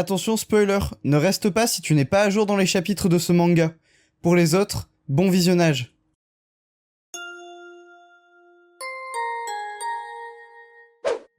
Attention spoiler, ne reste pas si tu n'es pas à jour dans les chapitres de ce manga. Pour les autres, bon visionnage.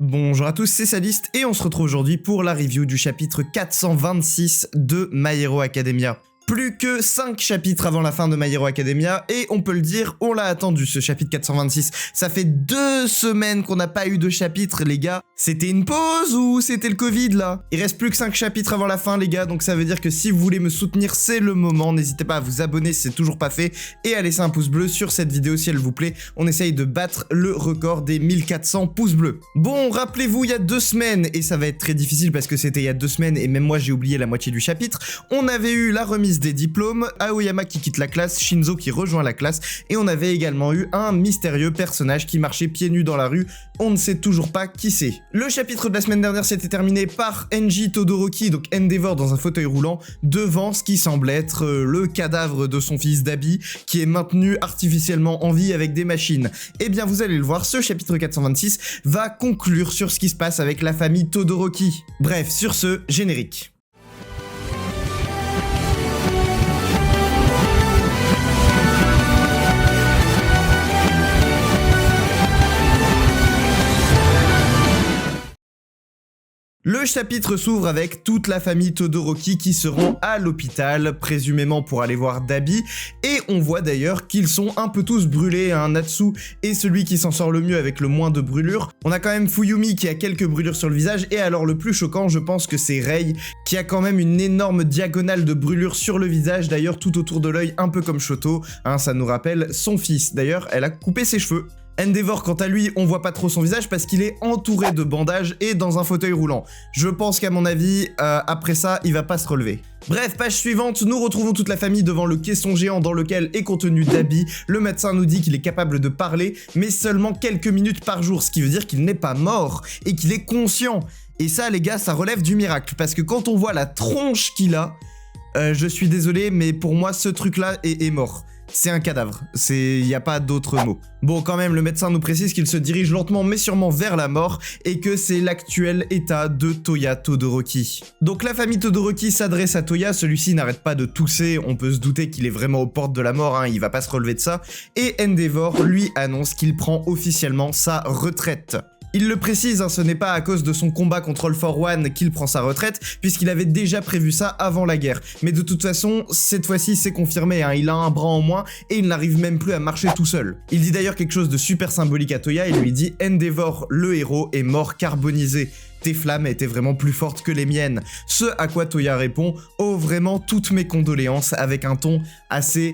Bonjour à tous, c'est Sadiste et on se retrouve aujourd'hui pour la review du chapitre 426 de My Hero Academia. Plus que 5 chapitres avant la fin de My Hero Academia, et on peut le dire, on l'a attendu ce chapitre 426. Ça fait 2 semaines qu'on n'a pas eu de chapitre, les gars. C'était une pause ou c'était le Covid, là? Il reste plus que 5 chapitres avant la fin, les gars, donc ça veut dire que si vous voulez me soutenir, c'est le moment. N'hésitez pas à vous abonner si c'est toujours pas fait, et à laisser un pouce bleu sur cette vidéo si elle vous plaît. On essaye de battre le record des 1400 pouces bleus. Bon, rappelez-vous, il y a 2 semaines, et ça va être très difficile parce que c'était il y a 2 semaines, et même moi j'ai oublié la moitié du chapitre, on avait eu la remise des diplômes, Aoyama qui quitte la classe, Shinzo qui rejoint la classe, et on avait également eu un mystérieux personnage qui marchait pieds nus dans la rue, on ne sait toujours pas qui c'est. Le chapitre de la semaine dernière s'était terminé par Enji Todoroki, donc Endeavor dans un fauteuil roulant, devant ce qui semble être le cadavre de son fils Dabi, qui est maintenu artificiellement en vie avec des machines. Et bien vous allez le voir, ce chapitre 426 va conclure sur ce qui se passe avec la famille Todoroki. Bref, sur ce, générique. Le chapitre s'ouvre avec toute la famille Todoroki qui se rend à l'hôpital, présumément pour aller voir Dabi, et on voit d'ailleurs qu'ils sont un peu tous brûlés, hein. Natsu est celui qui s'en sort le mieux avec le moins de brûlures. On a quand même Fuyumi qui a quelques brûlures sur le visage, et alors le plus choquant, je pense que c'est Rei, qui a quand même une énorme diagonale de brûlures sur le visage, d'ailleurs tout autour de l'œil, un peu comme Shoto, hein, ça nous rappelle son fils. D'ailleurs, elle a coupé ses cheveux. Endeavor, quant à lui, on voit pas trop son visage parce qu'il est entouré de bandages et dans un fauteuil roulant. Je pense qu'à mon avis, après ça, il va pas se relever. Bref, page suivante, nous retrouvons toute la famille devant le caisson géant dans lequel est contenu Dabi. Le médecin nous dit qu'il est capable de parler, mais seulement quelques minutes par jour, ce qui veut dire qu'il n'est pas mort et qu'il est conscient. Et ça, les gars, ça relève du miracle, parce que quand on voit la tronche qu'il a, je suis désolé, mais pour moi, ce truc-là est mort. C'est un cadavre, il n'y a pas d'autre mot. Bon, quand même, le médecin nous précise qu'il se dirige lentement mais sûrement vers la mort et que c'est l'actuel état de Toya Todoroki. Donc la famille Todoroki s'adresse à Toya, celui-ci n'arrête pas de tousser, on peut se douter qu'il est vraiment aux portes de la mort, hein, il va pas se relever de ça, et Endeavor lui annonce qu'il prend officiellement sa retraite. Il le précise, hein, ce n'est pas à cause de son combat contre All For One qu'il prend sa retraite, puisqu'il avait déjà prévu ça avant la guerre. Mais de toute façon, cette fois-ci c'est confirmé, hein, il a un bras en moins et il n'arrive même plus à marcher tout seul. Il dit d'ailleurs quelque chose de super symbolique à Toya, il lui dit « Endeavor, le héros, est mort carbonisé. Tes flammes étaient vraiment plus fortes que les miennes. » Ce à quoi Toya répond « Oh vraiment toutes mes condoléances » avec un ton assez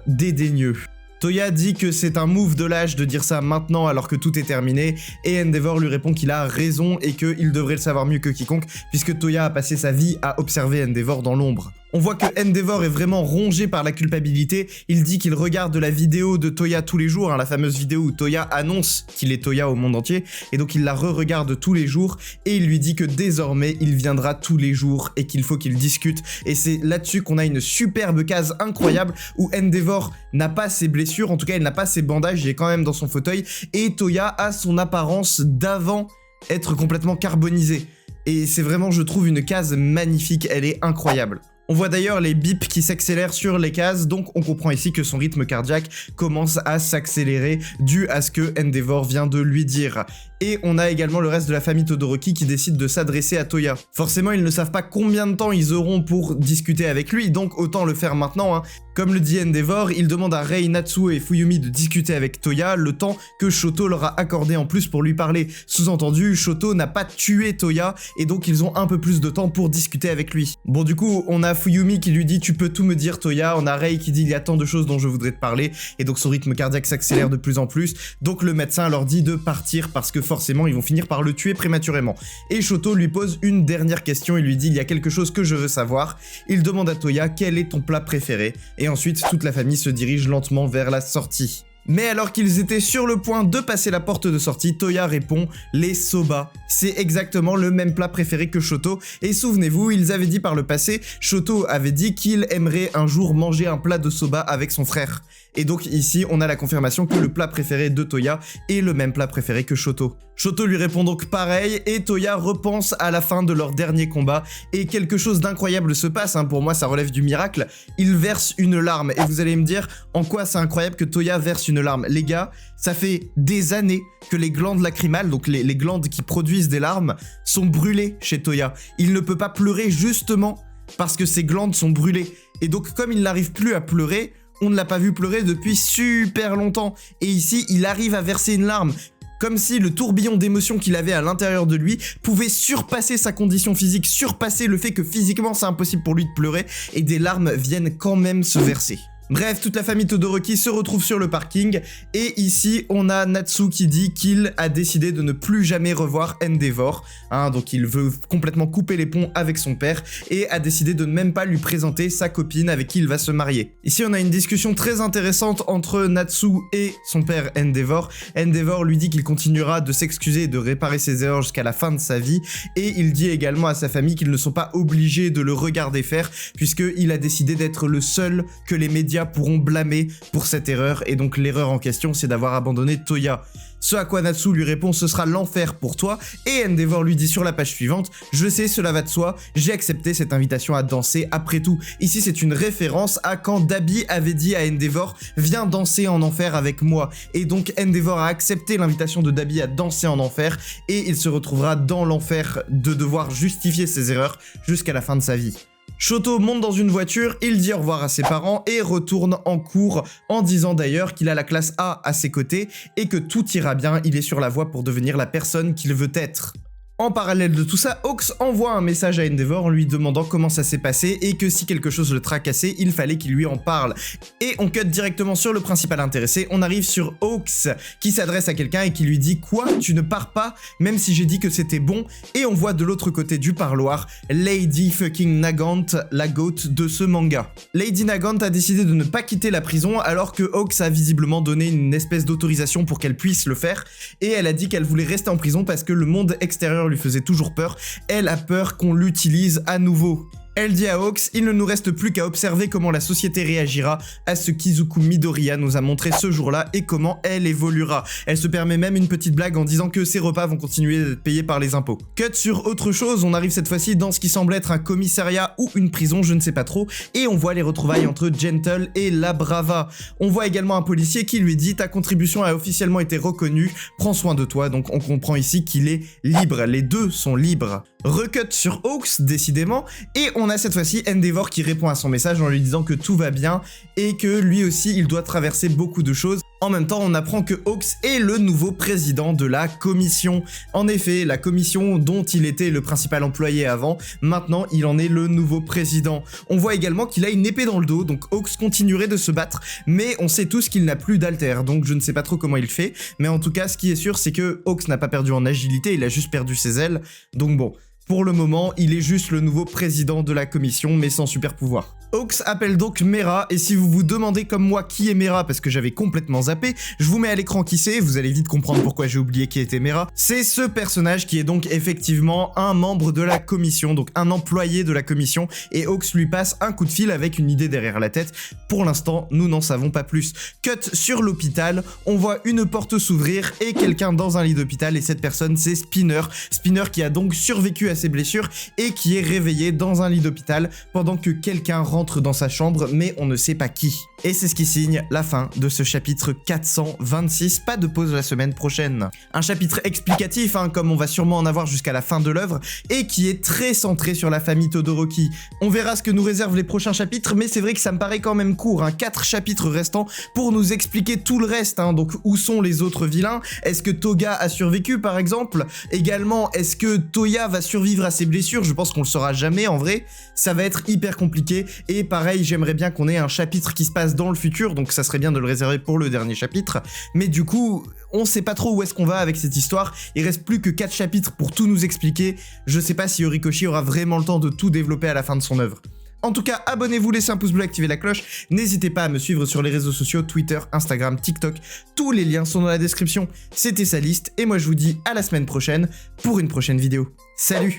dédaigneux. Toya dit que c'est un move de lâche de dire ça maintenant alors que tout est terminé, et Endeavor lui répond qu'il a raison et qu'il devrait le savoir mieux que quiconque, puisque Toya a passé sa vie à observer Endeavor dans l'ombre. On voit que Endeavor est vraiment rongé par la culpabilité, il dit qu'il regarde la vidéo de Toya tous les jours, hein, la fameuse vidéo où Toya annonce qu'il est Toya au monde entier, et donc il la re-regarde tous les jours, et il lui dit que désormais il viendra tous les jours et qu'il faut qu'il discute, et c'est là-dessus qu'on a une superbe case incroyable où Endeavor n'a pas ses blessures, en tout cas il n'a pas ses bandages, il est quand même dans son fauteuil, et Toya a son apparence d'avant être complètement carbonisé. Et c'est vraiment, je trouve, une case magnifique, elle est incroyable. On voit d'ailleurs les bips qui s'accélèrent sur les cases, donc on comprend ici que son rythme cardiaque commence à s'accélérer dû à ce que Endeavor vient de lui dire. Et on a également le reste de la famille Todoroki qui décide de s'adresser à Toya. Forcément, ils ne savent pas combien de temps ils auront pour discuter avec lui, donc autant le faire maintenant, hein. Comme le dit Endeavor, il demande à Rei, Natsu et Fuyumi de discuter avec Toya le temps que Shoto leur a accordé en plus pour lui parler. Sous-entendu, Shoto n'a pas tué Toya et donc ils ont un peu plus de temps pour discuter avec lui. Bon, du coup, on a Fuyumi qui lui dit « Tu peux tout me dire Toya », on a Rei qui dit « Il y a tant de choses dont je voudrais te parler » et donc son rythme cardiaque s'accélère de plus en plus, donc le médecin leur dit de partir parce que forcément ils vont finir par le tuer prématurément. Et Shoto lui pose une dernière question, il lui dit « Il y a quelque chose que je veux savoir ». Il demande à Toya « Quel est ton plat préféré ?» Et ensuite toute la famille se dirige lentement vers la sortie. Mais alors qu'ils étaient sur le point de passer la porte de sortie, Toya répond « les soba ». C'est exactement le même plat préféré que Shoto, et souvenez-vous, ils avaient dit par le passé, Shoto avait dit qu'il aimerait un jour manger un plat de soba avec son frère. Et donc ici, on a la confirmation que le plat préféré de Toya est le même plat préféré que Shoto. Shoto lui répond donc pareil et Toya repense à la fin de leur dernier combat et quelque chose d'incroyable se passe, pour moi ça relève du miracle, il verse une larme et vous allez me dire en quoi c'est incroyable que Toya verse une larme. Les gars, ça fait des années que les glandes lacrymales, donc les glandes qui produisent des larmes, sont brûlées chez Toya. Il ne peut pas pleurer justement parce que ses glandes sont brûlées et donc comme il n'arrive plus à pleurer, on ne l'a pas vu pleurer depuis super longtemps et ici il arrive à verser une larme. Comme si le tourbillon d'émotions qu'il avait à l'intérieur de lui pouvait surpasser sa condition physique, surpasser le fait que physiquement c'est impossible pour lui de pleurer et des larmes viennent quand même se verser. Bref, toute la famille Todoroki se retrouve sur le parking et ici on a Natsu qui dit qu'il a décidé de ne plus jamais revoir Endeavor, donc il veut complètement couper les ponts avec son père et a décidé de ne même pas lui présenter sa copine avec qui il va se marier. Ici on a une discussion très intéressante entre Natsu et son père Endeavor. Endeavor lui dit qu'il continuera de s'excuser et de réparer ses erreurs jusqu'à la fin de sa vie et il dit également à sa famille qu'ils ne sont pas obligés de le regarder faire puisqu'il a décidé d'être le seul que les médias pourront blâmer pour cette erreur et donc l'erreur en question c'est d'avoir abandonné Toya. Ce à quoi Natsu lui répond ce sera l'enfer pour toi et Endeavor lui dit sur la page suivante je sais cela va de soi, j'ai accepté cette invitation à danser après tout. Ici c'est une référence à quand Dabi avait dit à Endeavor viens danser en enfer avec moi et donc Endeavor a accepté l'invitation de Dabi à danser en enfer et il se retrouvera dans l'enfer de devoir justifier ses erreurs jusqu'à la fin de sa vie. Shoto monte dans une voiture, il dit au revoir à ses parents et retourne en cours en disant d'ailleurs qu'il a la classe A à ses côtés et que tout ira bien, il est sur la voie pour devenir la personne qu'il veut être. En parallèle de tout ça, Hawks envoie un message à Endeavor en lui demandant comment ça s'est passé et que si quelque chose le tracassait, il fallait qu'il lui en parle. Et on cut directement sur le principal intéressé, on arrive sur Hawks qui s'adresse à quelqu'un et qui lui dit « Quoi, tu ne pars pas, même si j'ai dit que c'était bon ?» Et on voit de l'autre côté du parloir Lady fucking Nagant, la goat de ce manga. Lady Nagant a décidé de ne pas quitter la prison alors que Hawks a visiblement donné une espèce d'autorisation pour qu'elle puisse le faire et elle a dit qu'elle voulait rester en prison parce que le monde extérieur lui faisait toujours peur, elle a peur qu'on l'utilise à nouveau. Elle dit à Hawks, il ne nous reste plus qu'à observer comment la société réagira à ce qu'Izuku Midoriya nous a montré ce jour-là et comment elle évoluera. Elle se permet même une petite blague en disant que ses repas vont continuer d'être payés par les impôts. Cut sur autre chose, on arrive cette fois-ci dans ce qui semble être un commissariat ou une prison, je ne sais pas trop, et on voit les retrouvailles entre Gentle et la Brava. On voit également un policier qui lui dit « Ta contribution a officiellement été reconnue, prends soin de toi », donc on comprend ici qu'il est libre, les deux sont libres. Recut sur Hawks, décidément, et on a cette fois-ci Endeavor qui répond à son message en lui disant que tout va bien et que lui aussi il doit traverser beaucoup de choses. En même temps, on apprend que Hawks est le nouveau président de la commission. En effet, la commission dont il était le principal employé avant, maintenant il en est le nouveau président. On voit également qu'il a une épée dans le dos, donc Hawks continuerait de se battre, mais on sait tous qu'il n'a plus d'alter, donc je ne sais pas trop comment il fait, mais en tout cas, ce qui est sûr, c'est que Hawks n'a pas perdu en agilité, il a juste perdu ses ailes, donc bon. Pour le moment, il est juste le nouveau président de la commission, mais sans super pouvoir. Hawks appelle donc Mera, et si vous vous demandez comme moi qui est Mera, parce que j'avais complètement zappé, je vous mets à l'écran qui c'est, vous allez vite comprendre pourquoi j'ai oublié qui était Mera. C'est ce personnage qui est donc effectivement un membre de la commission, donc un employé de la commission, et Hawks lui passe un coup de fil avec une idée derrière la tête. Pour l'instant, nous n'en savons pas plus. Cut sur l'hôpital, on voit une porte s'ouvrir et quelqu'un dans un lit d'hôpital, et cette personne c'est Spinner. Spinner qui a donc survécu à ses blessures et qui est réveillé dans un lit d'hôpital pendant que quelqu'un rentre dans sa chambre, mais on ne sait pas qui. Et c'est ce qui signe la fin de ce chapitre 426, pas de pause la semaine prochaine. Un chapitre explicatif, comme on va sûrement en avoir jusqu'à la fin de l'œuvre, et qui est très centré sur la famille Todoroki. On verra ce que nous réservent les prochains chapitres, mais c'est vrai que ça me paraît quand même court, 4 chapitres restants pour nous expliquer tout le reste, donc où sont les autres vilains, est-ce que Toga a survécu par exemple, également est-ce que Toya va survivre à ses blessures, je pense qu'on le saura jamais en vrai, ça va être hyper compliqué, et pareil j'aimerais bien qu'on ait un chapitre qui se passe dans le futur, donc ça serait bien de le réserver pour le dernier chapitre, mais du coup on sait pas trop où est-ce qu'on va avec cette histoire, il reste plus que 4 chapitres pour tout nous expliquer, je sais pas si Horikoshi aura vraiment le temps de tout développer à la fin de son œuvre. En tout cas, abonnez-vous, laissez un pouce bleu, activez la cloche, n'hésitez pas à me suivre sur les réseaux sociaux, Twitter, Instagram, TikTok, tous les liens sont dans la description. C'était Saliste, et moi je vous dis à la semaine prochaine pour une prochaine vidéo. Salut!